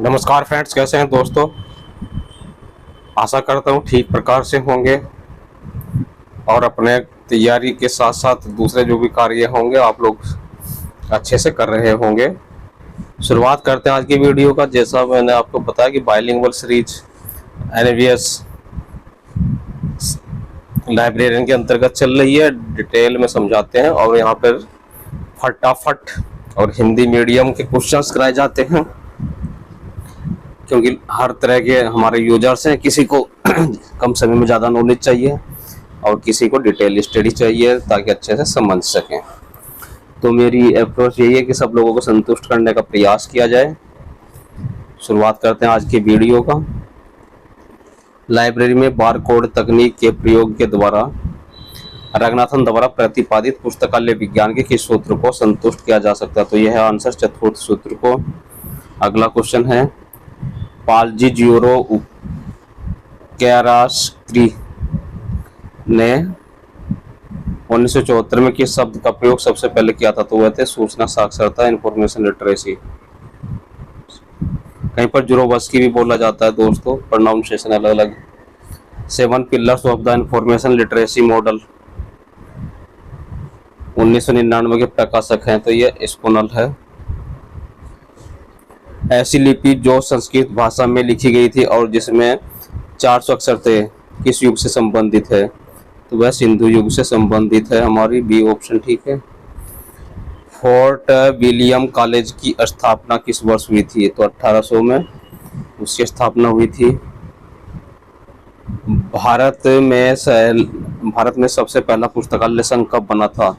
नमस्कार फ्रेंड्स, कैसे हैं दोस्तों। आशा करता हूँ ठीक प्रकार से होंगे और अपने तैयारी के साथ साथ दूसरे जो भी कार्य होंगे आप लोग अच्छे से कर रहे होंगे। शुरुआत करते हैं आज की वीडियो का। जैसा मैंने आपको बताया कि बाइलिंगुअल सीरीज एनवीएस लाइब्रेरियन के अंतर्गत चल रही है। डिटेल में समझाते हैं और यहाँ पर फटाफट और हिंदी मीडियम के क्वेश्चंस कराए जाते हैं, क्योंकि हर तरह के हमारे यूजर्स हैं। किसी को कम समय में ज़्यादा नॉलेज चाहिए और किसी को डिटेल स्टडी चाहिए ताकि अच्छे से समझ सकें। तो मेरी अप्रोच यही है कि सब लोगों को संतुष्ट करने का प्रयास किया जाए। शुरुआत करते हैं आज की वीडियो का। लाइब्रेरी में बारकोड तकनीक के प्रयोग के द्वारा रंगनाथन द्वारा प्रतिपादित पुस्तकालय विज्ञान के किस सूत्र को संतुष्ट किया जा सकता है। तो यह है आंसर चतुर्थ सूत्र को। अगला क्वेश्चन है, पालजीजियोरो कैरास्क्री ने 1974 में किस शब्द का प्रयोग सबसे पहले किया था। तो वह थे सूचना साक्षरता, इंफॉर्मेशन लिटरेसी। कहीं पर जुरोवस्की भी बोला जाता है दोस्तों, प्रोनाउंसिएशन अलग अलग। 7 pillars of the information literacy model 1999 के प्रकाशक हैं, तो ये स्पोनल है। ऐसी लिपि जो संस्कृत भाषा में लिखी गई थी और जिसमें 400 अक्षर थे, किस युग से संबंधित है। तो वह सिंधु युग से संबंधित है। हमारी बी ऑप्शन ठीक है। फोर्ट विलियम कॉलेज की स्थापना किस वर्ष हुई थी। तो 1800 में उसकी स्थापना हुई थी। भारत में सबसे पहला पुस्तकालय संघ कब बना था।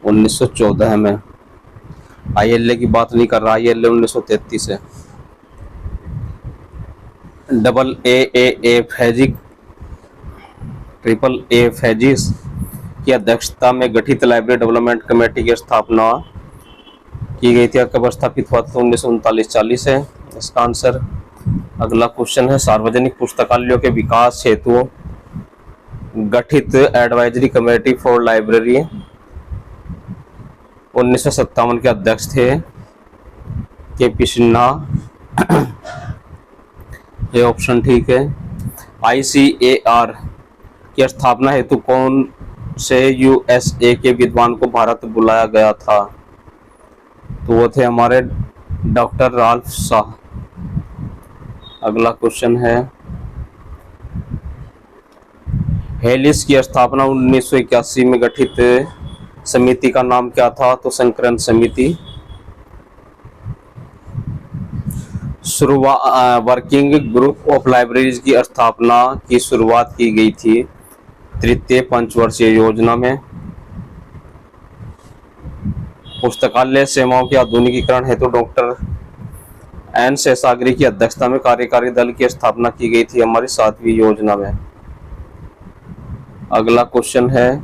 1914 में। ILA की बात नहीं कर रहा, ILA 1933 है। AAA फैजिस की अध्यक्षता में गठित लाइब्रेरी डेवलपमेंट कमेटी की स्थापना की गई थी। कब स्थापित हुआ था। 1939-40 है इसका आंसर। अगला क्वेश्चन है, सार्वजनिक पुस्तकालयों के विकास हेतु गठित एडवाइजरी कमेटी फॉर लाइब्रेरी 1957 के अध्यक्ष थे KP सिन्हा। ये ऑप्शन ठीक है। ICAR की स्थापना हेतु कौन से USA के विद्वान को भारत बुलाया गया था। तो वो थे हमारे डॉक्टर राल्फ शाह। अगला क्वेश्चन है, हेलिस की स्थापना 1981 में गठित समिति का नाम क्या था। तो संकरण समिति। वर्किंग ग्रुप ऑफ लाइब्रेरीज की स्थापना की शुरुआत की गई थी तृतीय पंचवर्षीय योजना में। पुस्तकालय सेवाओं के आधुनिकीकरण हेतु डॉक्टर N शेषागिरी की अध्यक्षता में कार्यकारी दल की स्थापना की गई थी हमारी 7वीं योजना में। अगला क्वेश्चन है,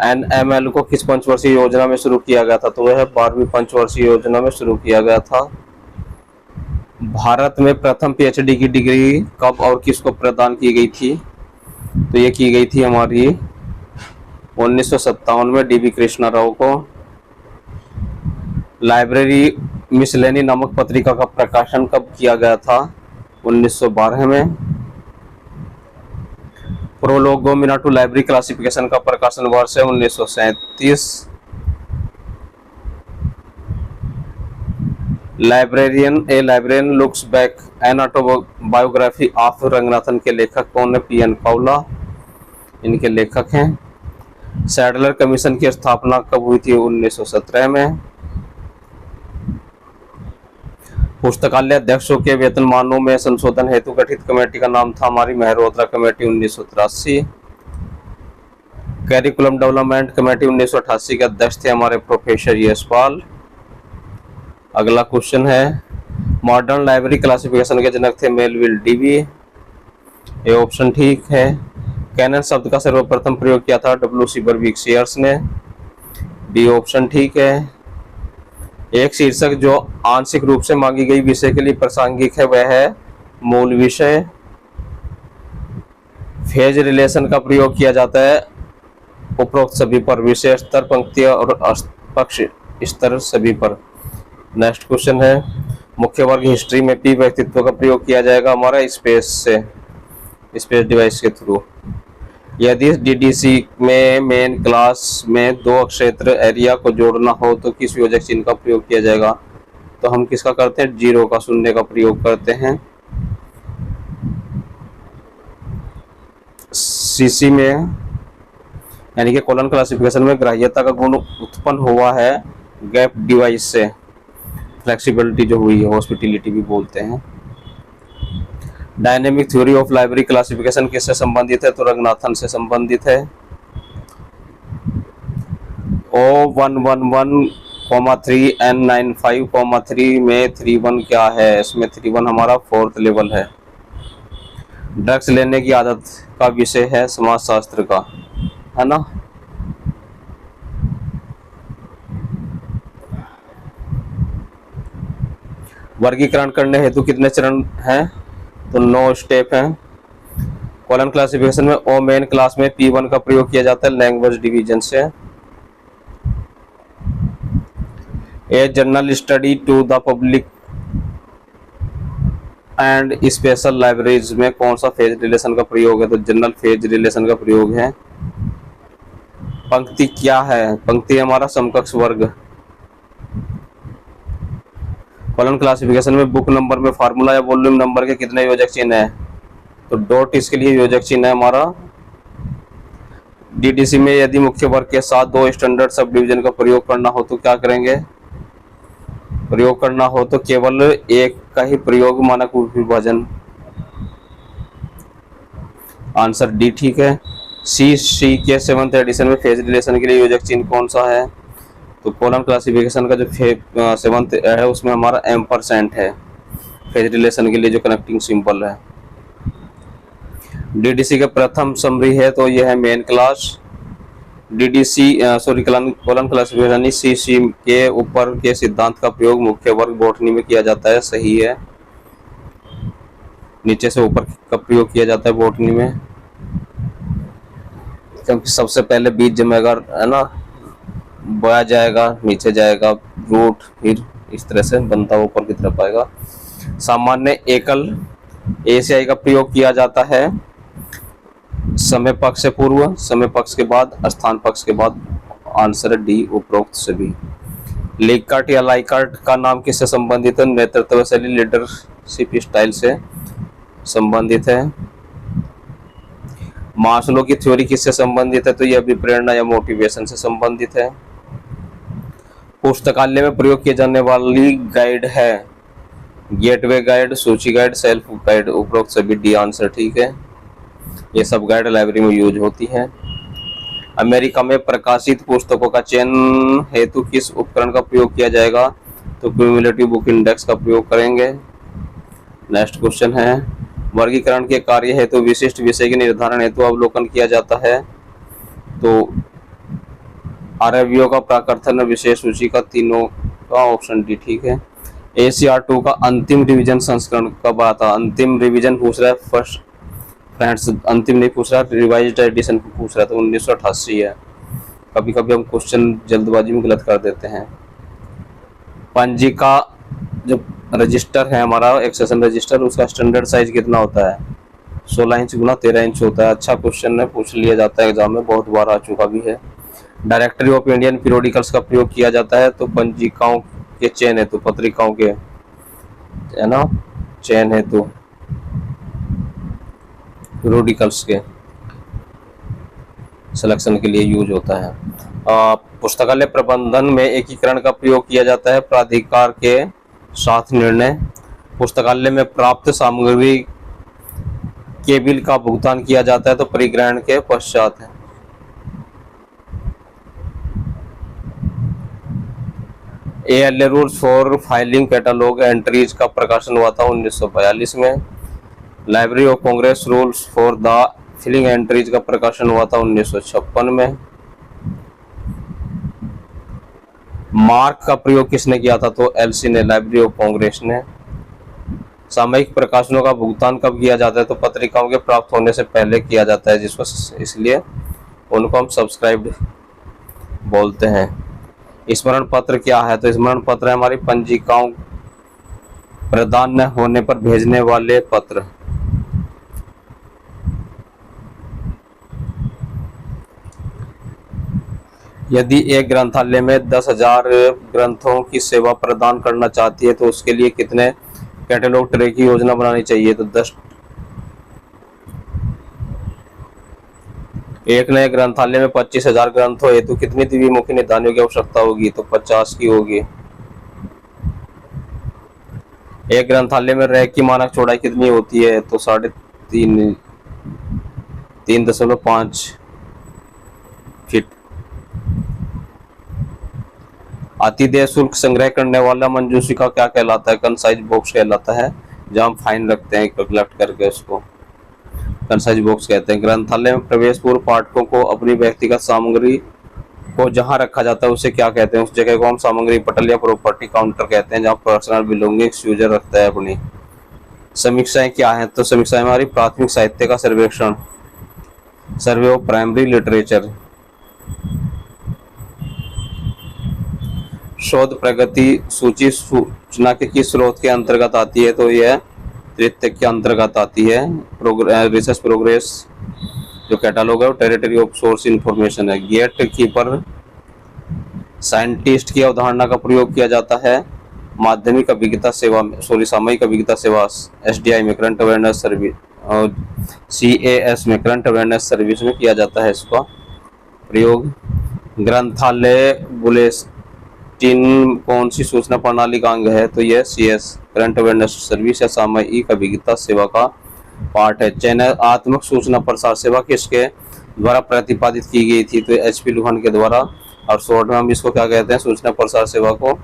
NML को किस पंचवर्षीय योजना में शुरू किया गया था। तो वह 12वीं पंचवर्षीय योजना में शुरू किया गया था। भारत में प्रथम PhD की डिग्री कब और किसको प्रदान की गई थी। तो ये की गई थी हमारी 1957 में DB कृष्णा राव को। लाइब्रेरी मिसलेनी नामक पत्रिका का प्रकाशन कब किया गया था। 1912 में। प्रोलोगोमिना टू लाइब्रेरी क्लासिफिकेशन का प्रकाशन वर्ष है 1937। Librarian looks back an autobiography of Ranganathan के लेखक कौन है। PN पाउला इनके लेखक हैं। सैडलर कमीशन की स्थापना कब हुई थी। 1917 में। पुस्तकालय अध्यक्षों के वेतनमानों में संशोधन हेतु गठित कमेटी का नाम था हमारी Mehrotra committee 1983। Curriculum development committee 1988 के अध्यक्ष थे हमारे प्रोफेसर यशपाल। अगला क्वेश्चन है, मॉडर्न लाइब्रेरी क्लासिफिकेशन के जनक थे मेलविल DB। ये ऑप्शन ठीक है। कैनन शब्द का सर्वप्रथम प्रयोग किया था WC बर्बिक्सियर्स ने। B ऑप्शन ठीक है। एक शीर्षक जो आंशिक रूप से मांगी गई विषय के लिए प्रासंगिक है वह है मूल विषय। फेज रिलेशन का प्रयोग किया जाता है उपरोक्त सभी पर, विषय स्तर, पंक्ति और पक्ष स्तर सभी पर। नेक्स्ट क्वेश्चन है, मुख्य वर्ग हिस्ट्री में पी व्यक्तित्व का प्रयोग किया जाएगा हमारा स्पेस डिवाइस के थ्रू। यदि डीडीसी में मेन क्लास में दो क्षेत्र एरिया को जोड़ना हो तो किस योजक चिन्ह का प्रयोग किया जाएगा? तो हम किसका करते हैं? 0 का, शून्य का प्रयोग करते हैं। सीसी में यानी कि कॉलन क्लासिफिकेशन में ग्राह्यता का गुण उत्पन्न हुआ है गैप डिवाइस से। फ्लेक्सिबिलिटी जो हुई है, हॉस्पिटलिटी भी बोलते हैं। Dynamic theory of library classification किससे संबंधित है? तो रंगनाथन से संबंधित है। O111,3 N95,3 में 31 क्या है? इसमें 31 हमारा 4th लेवल है। ड्रग्स लेने की आदत का विषय है समाजशास्त्र का, है ना। वर्गीकरण करने हेतु कितने चरण हैं? तो 9 स्टेप हैं। कॉलन क्लासिफिकेशन में ओ मेन क्लास में P1 का प्रयोग किया जाता है लैंग्वेज डिवीजन से। A general study to the public and special libraries में कौन सा फेज रिलेशन का प्रयोग है? तो जनरल फेज रिलेशन का प्रयोग है। पंक्ति क्या है? पंक्ति हमारा समकक्ष वर्ग। कॉलन क्लासिफिकेशन में बुक नंबर में फार्मूला या वॉल्यूम नंबर के कितने योजक चिन्ह है? तो डॉट इसके लिए योजक चिन्ह है हमारा। डीडीसी में यदि मुख्य वर्ग के साथ 2 स्टैंडर्ड सब डिवीजन का प्रयोग करना हो तो क्या करेंगे? प्रयोग करना हो तो केवल एक का ही प्रयोग, मानक विभाजन। आंसर डी ठीक है। सी के 7th एडिशन में फेज रिलेशन के लिए योजक चिन्ह कौन सा है? तो कॉलम क्लासिफिकेशन का जो 7th है उसमें हमारा एम्परसेंट है फेज रिलेशन के लिए जो कनेक्टिंग सिंबल है। डीडीसी का प्रथम समरी है तो यह है main class. DDC column classification CC के ऊपर के सिद्धांत का प्रयोग मुख्य वर्ग बॉटनी में किया जाता है, सही है। नीचे से ऊपर का प्रयोग किया जाता है बॉटनी में, क्योंकि सबसे पहले बीज जमेगा, है ना, बोया जाएगा, नीचे जाएगा रूट, फिर इस तरह से बनता ऊपर की तरफ आएगा। सामान्य एकल एसीआई का प्रयोग किया जाता है समय पक्ष से पूर्व, समय पक्ष के बाद, स्थान पक्ष के बाद। आंसर डी उपरोक्त सभी। लेकार्ट या लाइकार्ट का नाम किससे संबंधित है? नेतृत्व शैली, लीडरशिप स्टाइल से संबंधित है। मास्लो की थ्योरी किससे संबंधित है? तो यह भी प्रेरणा या मोटिवेशन से संबंधित है। पुस्तकालय में प्रयोग किए जाने वाली गाइड है गेटवे गाइड, सूची गाइड, सेल्फ गाइड। उपरोक्त सभी डी आंसर ठीक है। ये सब गाइड लाइब्रेरी में यूज होती है। अमेरिका में प्रकाशित पुस्तकों का चयन हेतु किस उपकरण का प्रयोग किया जाएगा? तो क्यूमुलेटिव बुक इंडेक्स का प्रयोग करेंगे। नेक्स्ट क्वेश्चन है, वर्गीकरण के कार्य हेतु विशिष्ट विषय के निर्धारण हेतु अवलोकन किया जाता है। तो आरएवीओ का प्राकर्थन विशेष सूची का तीनों का ऑप्शन डी ठीक है। ACR 2 का अंतिम रिवीजन संस्करण कब आता? अंतिम रिवीजन पूछ रहा है फर्स्ट फ्रेंड्स, अंतिम नहीं पूछ रहा, रिवाइज्ड एडिशन पूछ रहा है, तो 1988 है। कभी कभी हम क्वेश्चन जल्दबाजी में गलत कर देते हैं। पंजिका जो रजिस्टर है हमारा, एक्सेशन रजिस्टर, उसका स्टैंडर्ड साइज कितना होता है? 16 इंच गुना 13 इंच होता है। अच्छा क्वेश्चन है, पूछ लिया जाता है एग्जाम में, बहुत बार आ चुका भी है। डायरेक्टरी ऑफ इंडियन पीरियोडिकल्स का प्रयोग किया जाता है तो पंजिकाओं के चयन हेतु, पत्रिकाओं के, है ना, चयन हेतु पीरियोडिकल्स के सिलेक्शन के लिए यूज होता है। पुस्तकालय प्रबंधन में एकीकरण का प्रयोग किया जाता है प्राधिकार के साथ निर्णय। पुस्तकालय में प्राप्त सामग्री के बिल का भुगतान किया जाता है तो परिग्रहण के पश्चात है। ALA rules for filing catalogue entries का प्रकाशन हुआ था 1942 में। Library of congress rules for the filing entries का प्रकाशन हुआ था 1956 में। मार्क का प्रयोग किसने किया था? तो LC ने, लाइब्रेरी ऑफ कांग्रेस ने। सामयिक प्रकाशनों का भुगतान कब किया जाता है? तो पत्रिकाओं के प्राप्त होने से पहले किया जाता है, जिसको इसलिए उनको हम सब्सक्राइब्ड बोलते हैं। स्मरण पत्र क्या है? तो स्मरण पत्र है हमारी पंजिकाओं प्रदान न होने पर भेजने वाले पत्र। यदि एक ग्रंथालय में 10,000 ग्रंथों की सेवा प्रदान करना चाहती है तो उसके लिए कितने कैटलॉग ट्रे की योजना बनानी चाहिए? तो 10। एक नए ग्रंथालय में 25,000 ग्रंथों हेतु कितनी द्विमुखी निदानियों की आवश्यकता होगी? तो 50 की होगी। एक ग्रंथालय में रैक की मानक चौड़ाई कितनी होती है? तो 3.5 फीट। अतिदेय शुल्क संग्रह करने वाला मंजूषिका क्या कहलाता है? कंसाइज बॉक्स कहलाता है, जहां हम फाइन रखते हैं कलेक्ट करके, उसको कंसाइज बॉक्स कहते हैं। ग्रंथालय में प्रवेश पूर्व पाठकों को अपनी व्यक्तिगत सामग्री को जहां रखा जाता है उसे क्या कहते हैं? उस जगह को हम सामग्री पटल या प्रॉपर्टी काउंटर कहते हैं, जहां पर्सनल बिलोंगिंग्स यूजर रखता है अपनी। समीक्षाएं क्या है? तो समीक्षाएं हमारी प्राथमिक साहित्य का सर्वेक्षण, सर्वे ऑफ प्राइमरी लिटरेचर। शोध प्रगति सूची सूचना के किस स्रोत के अंतर्गत आती है? तो यह तृतीयक के अंतर्गत आती है। रिसर्च प्रोग्रेस जो कैटालॉग है वो टेरिटरी ऑफ सोर्स इंफॉर्मेशन है। गेट कीपर साइंटिस्ट की अवधारणा का प्रयोग किया जाता है माध्यमिक अभिज्ञता सेवा सामयिक अभिज्ञता सेवा SDI में, करंट अवेयरनेस सर्विस, और CAS में, करंट अवेयरनेस सर्विस में किया जाता है इसका प्रयोग। ग्रंथालय बुलेटिन कौन सी सूचना प्रणाली का अंग है? तो यह CS, करंट अवेयरनेस सर्विस या सामयिक अभिज्ञता सेवा का पार्ट है। चयनात्मक सूचना प्रसार सेवा किसके द्वारा प्रतिपादित की गई थी? तो HP लुहान के द्वारा, और शॉर्ट में हम इसको क्या कहते हैं? सूचना प्रसार सेवा को,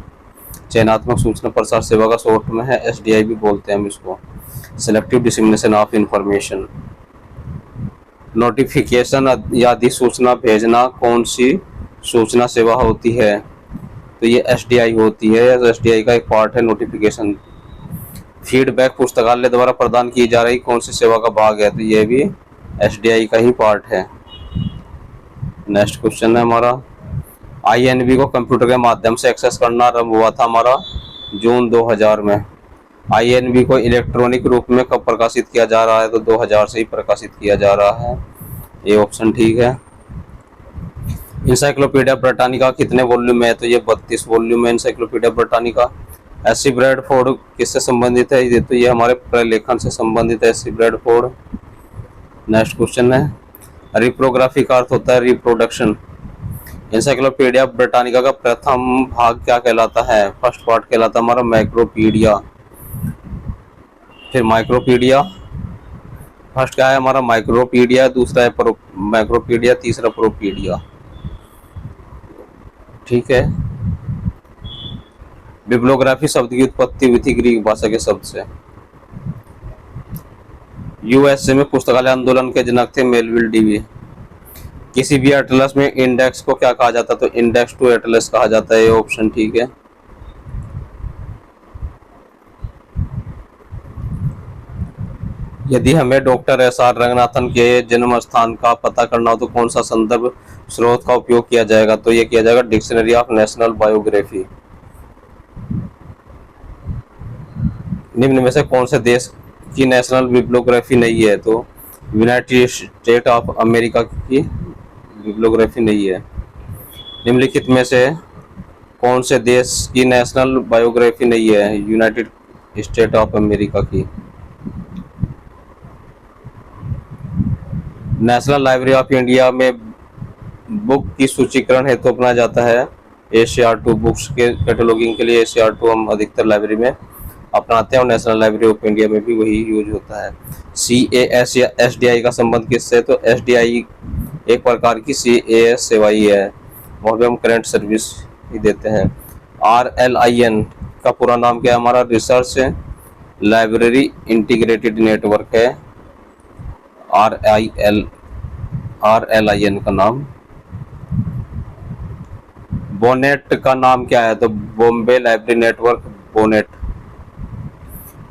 चयनात्मक सूचना प्रसार सेवा का शॉर्ट में है SDI भी बोलते हैं हम इसको, selective dissemination of information. Notification या अधिसूचना भेजना कौन सी सूचना सेवा होती है? तो ये SDI होती है, SDI का एक पार्ट है नोटिफिकेशन। फीडबैक पुस्तकालय द्वारा प्रदान की जा रही कौन सी सेवा का भाग है? तो ये भी SDI का ही पार्ट है। नेक्स्ट क्वेश्चन है हमारा, INB को कंप्यूटर के माध्यम से एक्सेस करना आरंभ हुआ था हमारा जून 2000 में। INB को इलेक्ट्रॉनिक रूप में कब प्रकाशित किया जा रहा है? तो 2000 से ही प्रकाशित किया जा रहा है, ये ऑप्शन ठीक है। इंसाइक्लोपीडिया ब्रिटानिका कितने वॉल्यूम में है? तो ये 32 वॉल्यूम है encyclopaedia Britannica. S C Bradford किससे संबंधित है? ये तो ये हमारे प्रलेखन से संबंधित है, S C Bradford. Next question है, रिप्रोग्राफी का अर्थ होता है रिप्रोडक्शन। इंसाइक्लोपीडिया ब्रिटानिका का प्रथम भाग क्या कहलाता है? फर्स्ट पार्ट कहलाता है हमारा मैक्रोपीडिया, फिर माइक्रोपीडिया। फर्स्ट क्या है हमारा? माइक्रोपीडिया, दूसरा है मैक्रोपीडिया, तीसरा प्रोपीडिया, ठीक है। बिब्लियोग्राफी शब्द की उत्पत्ति हुई थी ग्रीक भाषा के शब्द से। USA में पुस्तकालय आंदोलन के जनक थे मेलविल डीवी। किसी भी एटलस में इंडेक्स को क्या कहा जाता है? तो इंडेक्स टू एटलस कहा जाता है, ये ऑप्शन ठीक है। यदि हमें डॉक्टर SR रंगनाथन के जन्म स्थान का पता करना हो तो कौन सा संदर्भ स्रोत का उपयोग किया जाएगा? तो ये किया जाएगा डिक्शनरी ऑफ नेशनल बायोग्राफी। निम्न में से कौन से देश की नेशनल बिब्लियोग्राफी नहीं है? तो यूनाइटेड स्टेट ऑफ अमेरिका की बिब्लियोग्राफी नहीं है। निम्नलिखित में से कौन से देश की नेशनल बायोग्राफी नहीं है? यूनाइटेड स्टेट ऑफ अमेरिका की। नेशनल लाइब्रेरी ऑफ इंडिया में बुक की सूचीकरण हेतु अपनाया जाता है ACR2 बुक्स के कैटलॉगिंग के लिए। ACR2 हम अधिकतर लाइब्रेरी में अपनाते हैं और नेशनल लाइब्रेरी ऑफ इंडिया में भी वही यूज होता है। CAS या SDI का संबंध किससे? तो SDI एक प्रकार की CAS सेवा ही है, वहाँ पे हम करंट सर्विस ही देते हैं। RLIN का पूरा नाम क्या है हमारा? रिसर्च लाइब्रेरी इंटीग्रेटेड नेटवर्क है, RLIN का नाम। बोनेट का नाम क्या है? तो Bombay library network, bonnet.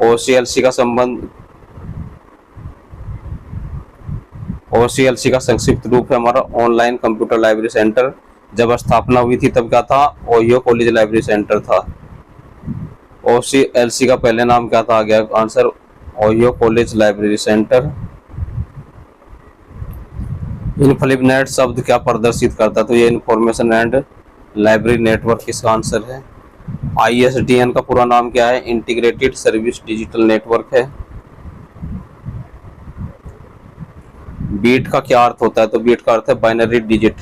OCLC का संबंध, OCLC का संक्षिप्त रूप है हमारा ऑनलाइन कंप्यूटर लाइब्रेरी सेंटर। जब स्थापना हुई थी तब क्या था? ओहियो कॉलेज लाइब्रेरी सेंटर था। OCLC का पहले नाम क्या था? आ गया answer Ohio college library centre. Infinite शब्द क्या प्रदर्शित करता है? तो ये इंफॉर्मेशन एंड लाइब्रेरी नेटवर्क इसका आंसर है। ISDN का पूरा नाम क्या है? इंटीग्रेटेड सर्विस डिजिटल नेटवर्क है। बीट का क्या अर्थ होता है? तो बीट का अर्थ है बाइनरी डिजिट।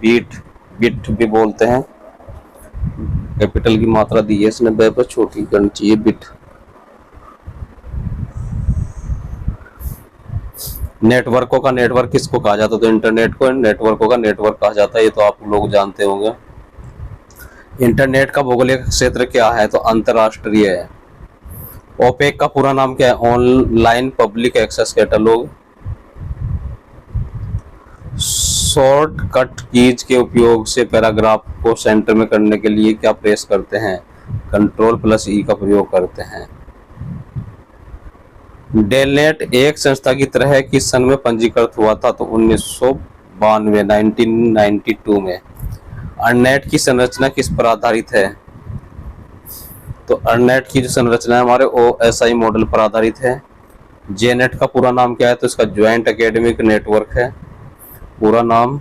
बिट भी बोलते हैं। कैपिटल की मात्रा दी है इसने, ब पर छोटी करनी चाहिए, बिट। नेटवर्कों का नेटवर्क किसको कहा जाता है? तो इंटरनेट को नेटवर्कों का नेटवर्क कहा जाता है, ये तो आप लोग जानते होंगे। इंटरनेट का भौगोलिक क्षेत्र क्या है? तो अंतरराष्ट्रीय है। ओपेक का पूरा नाम क्या है? Online public access catalogue. Shortcut keys के उपयोग से पैराग्राफ को सेंटर में करने के लिए क्या प्रेस करते हैं? Ctrl+E का प्रयोग करते हैं। डेलनेट एक संस्था की तरह किस सन में पंजीकृत हुआ था? तो 1992 में। अर्नेट की संरचना किस पर आधारित है? तो अर्नेट की जो संरचना है हमारे OSI मॉडल पर आधारित है। जेनेट का पूरा नाम क्या है? तो इसका ज्वाइंट एकेडमिक नेटवर्क है पूरा नाम।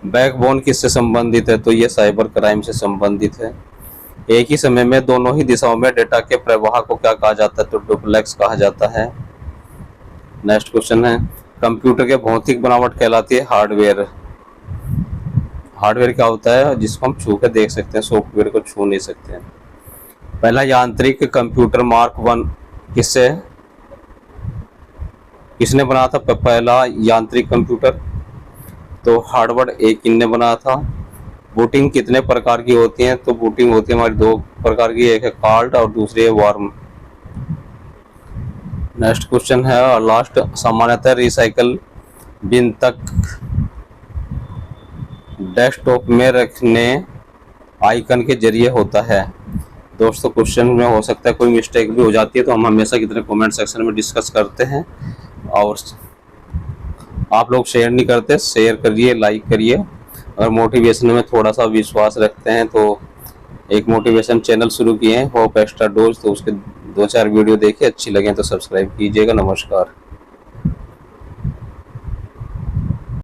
बैकबोन किससे संबंधित है? तो ये साइबर क्राइम से संबंधित है। एक ही समय में दोनों ही दिशाओं में डेटा के प्रवाह को क्या कहा जाता है? तो डुप्लेक्स कहा जाता है। नेक्स्ट क्वेश्चन है, कंप्यूटर के भौतिक बनावट कहलाती है हार्डवेयर। हार्डवेयर क्या होता है? जिसको हम छू के देख सकते हैं, सॉफ्टवेयर को छू नहीं सकते हैं। पहला यांत्रिक कंप्यूटर मार्क 1 किसने बनाया था? पहला यांत्रिक कंप्यूटर तो हार्वर्ड एकिन ने बनाया था। बूटिंग कितने प्रकार की होती है? तो बूटिंग होती है हमारी 2 प्रकार की, एक है कार्ड और दूसरी है वार्म। नेक्स्ट क्वेश्चन है और लास्ट, सामान्यतः रिसाइकल बिन तक डेस्कटॉप में रखने आइकन के जरिए होता है। दोस्तों क्वेश्चन में हो सकता है कोई मिस्टेक भी हो जाती है, तो हम हमेशा की तरह कमेंट सेक्शन में डिस्कस करते हैं। और आप लोग शेयर नहीं करते, शेयर करिए, लाइक करिए। अगर मोटिवेशन में थोड़ा सा विश्वास रखते हैं तो एक मोटिवेशन चैनल शुरू किए हैं होप एक्स्ट्रा डोज, तो उसके 2-4 वीडियो देखे, अच्छी लगे तो सब्सक्राइब कीजिएगा। नमस्कार।